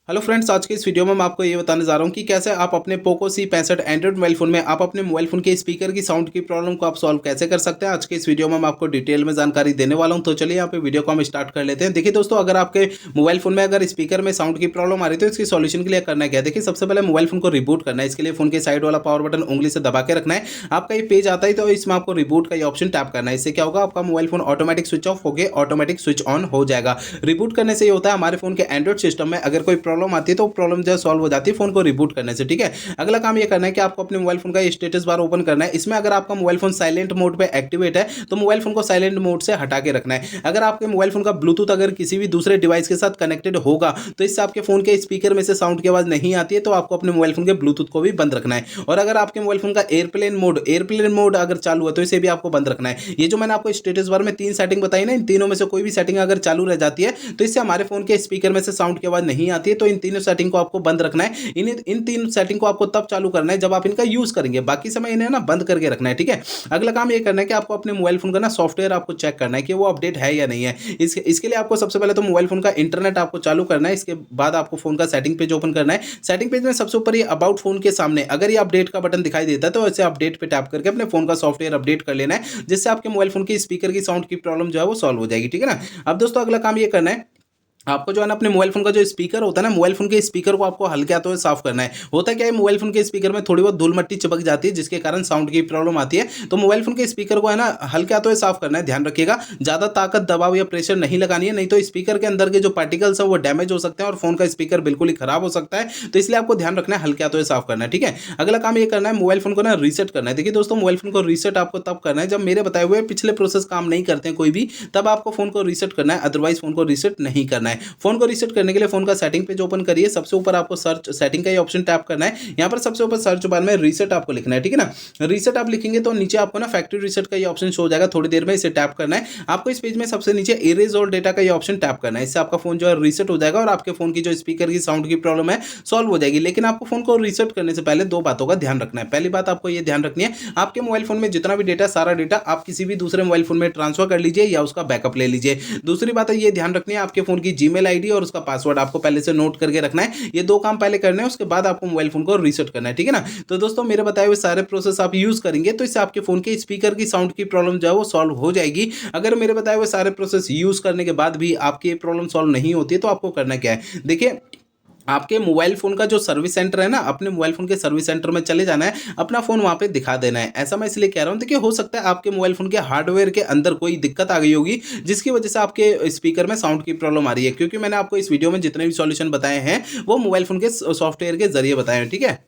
Hello friends, आज के इस वीडियो में मैं आपको ये बताने जा रहा हूँ कि कैसे आप अपने Poco C65 Android mobile phone में आप अपने मोबाइल फ़ोन के स्पीकर की साउंड की प्रॉब्लम को आप सॉल्व कैसे कर सकते हैं। आज के इस वीडियो में मैं आपको डिटेल में जानकारी देने वाला हूँ। तो चलिए यहाँ पे वीडियो को हम स्टार्ट कर लेते हैं। देखिए दोस्तों, अगर आपके मोबाइल फ़ोन में अगर स्पीकर में साउंड की प्रॉब्लम आ रही है तो इसकी सॉल्यूशन के लिए करना क्या है। देखिए, सबसे पहले मोबाइल फ़ोन को रिबूट करना है। इसके लिए फ़ोन के साइड वाला पावर बटन उंगली से दबा के रखना है। आपका ये पेज आता है तो इसमें आपको रिबूट का ये ऑप्शन टैप करना है। इससे क्या होगा, आपका mobile phone automatic switch off होकर ऑटोमेटिक स्विच ऑन हो जाएगा। रिबूट करने से ये होता है, हमारे फ़ोन के एंड्रॉइड सिस्टम में अगर कोई प्रॉब्लम आती है तो प्रॉब्लम जो सॉल्व हो जाती है फोन को रिबूट करने से। ठीक है, अगला काम ये करना है कि आपको अपने मोबाइल फोन का स्टेटस बार ओपन करना है। इसमें अगर आपका मोबाइल फोन साइलेंट मोड पे एक्टिवेट है तो मोबाइल फोन को साइलेंट मोड से हटा के रखना है। अगर आपके मोबाइल फोन का ब्लूटूथ अगर किसी भी दूसरे डिवाइस के साथ कनेक्टेड होगा तो इससे आपके फोन के स्पीकर में से साउंड की आवाज नहीं आती है, तो आपको अपने मोबाइल फोन के ब्लूटूथ को भी बंद रखना है। और अगर आपके मोबाइल फोन का एयरप्लेन मोड अगर चालू है तो इसे भी आपको बंद रखना है। ये जो मैंने आपको स्टेटस बार में 3 सेटिंग बताई ना, इन तीनों में से कोई भी सेटिंग अगर चालू रह जाती है तो इससे हमारे फोन के स्पीकर में से साउंड की आवाज नहीं आती है। तो इन तीनों सेटिंग को आपको बंद रखना है। इन तीन सेटिंग को आपको तब चालू करना है जब आप इनका यूज करेंगे, बाकी समय इन्हें ना बंद करके रखना है। ठीक है, अगला काम ये करना है कि आपको अपने मोबाइल फोन का ना सॉफ्टवेयर आपको चेक करना है कि वो अपडेट है या नहीं है। इसके लिए आपको सबसे पहले तो मोबाइल फोन का इंटरनेट आपको चालू करना है। इसके बाद आपको फोन का सेटिंग पेज ओपन करना है। सेटिंग पेज में सबसे ऊपर ये अबाउट फोन के सामने अगर ये अपडेट का बटन दिखाई देता है तो ऐसे अपडेट पे टैप करके अपने फोन का सॉफ्टवेयर अपडेट कर लेना है, जिससे आपके मोबाइल फोन की स्पीकर की साउंड की प्रॉब्लम जो है वो सॉल्व हो जाएगी। ठीक है ना। अब दोस्तों, अगला काम ये करना है, आपको जो है ना अपने मोबाइल फोन का जो स्पीकर होता है ना, मोबाइल फोन के स्पीकर को आपको हल्के हाथों से साफ करना है। होता क्या है, मोबाइल फोन के स्पीकर में थोड़ी बहुत धूल मिट्टी चिपक जाती है जिसके कारण साउंड की प्रॉब्लम आती है। तो मोबाइल फोन के स्पीकर को है ना हल्के हाथों से साफ करना है। ध्यान रखिएगा, ज्यादा ताकत, दबाव या प्रेशर नहीं लगानी है, नहीं तो स्पीकर के अंदर के जो पार्टिकल्स है वो डैमेज हो सकते हैं और फोन का स्पीकर बिल्कुल ही खराब हो सकता है। तो इसलिए आपको ध्यान रखना है, हल्के हाथों से साफ करना है। ठीक है, अगला काम ये करना है, मोबाइल फोन को ना रीसेट करना है। देखिए दोस्तों, मोबाइल फोन को रीसेट आपको तब करना है जब मेरे बताए हुए पिछले प्रोसेस काम नहीं करते हैं कोई भी, तब आपको फोन को रीसेट करना है। अदरवाइज फोन को रीसेट नहीं करना है। फोन को रीसेट करने के लिए फोन का सेटिंग पेज ओपन करिए। सबसे ऊपर आपको सर्च सेटिंग का ये ऑप्शन टैप करना है। यहाँ पर सबसे ऊपर सर्च बार में रीसेट आपको लिखना है। ठीक है ना, रीसेट आप लिखेंगे तो नीचे आपको ना फैक्ट्री रीसेट का ये ऑप्शन शो हो जाएगा। थोड़ी देर में इसे टैप करना है। आपको इस पेज में सबसे नीचे इरेज ऑल डेटा का ये ऑप्शन टैप करना है। इससे आपका फोन जो है रीसेट हो जाएगा और आपके फोन की जो स्पीकर की साउंड की प्रॉब्लम है सॉल्व हो जाएगी। लेकिन आपको फोन को रीसेट करने से पहले 2 बातों का ध्यान रखना है। पहली बात आपको ये ध्यान रखनी है, आपके मोबाइल फोन में जितना भी डेटा, सारा डेटा आप किसी भी दूसरे मोबाइल फोन में ट्रांसफर कर लीजिए या उसका बैकअप ले लीजिए। दूसरी बात है, ये ध्यान रखनी है, आपके फोन की जीमेल आईडी और उसका पासवर्ड आपको पहले से नोट करके रखना है। ये 2 काम पहले करने हैं, उसके बाद आपको मोबाइल फोन को रीसेट करना है। ठीक है ना। तो दोस्तों, मेरे बताए हुए सारे प्रोसेस आप यूज करेंगे तो इससे आपके फोन के स्पीकर की साउंड की प्रॉब्लम जो है वो सॉल्व हो जाएगी। अगर मेरे बताए हुए सारे प्रोसेस यूज करने के बाद भी आपकी ये प्रॉब्लम सॉल्व नहीं होती है तो आपको करना क्या है। देखिए, आपके मोबाइल फोन का जो सर्विस सेंटर है ना, अपने मोबाइल फोन के सर्विस सेंटर में चले जाना है, अपना फोन वहां पे दिखा देना है। ऐसा मैं इसलिए कह रहा हूं, देखिए हो सकता है आपके मोबाइल फोन के हार्डवेयर के अंदर कोई दिक्कत आ गई होगी जिसकी वजह से आपके स्पीकर में साउंड की प्रॉब्लम आ रही है। क्योंकि मैंने आपको इस वीडियो में जितने भी सॉल्यूशन बताए हैं वो मोबाइल फोन के सॉफ्टवेयर के जरिए बताए हैं। ठीक है।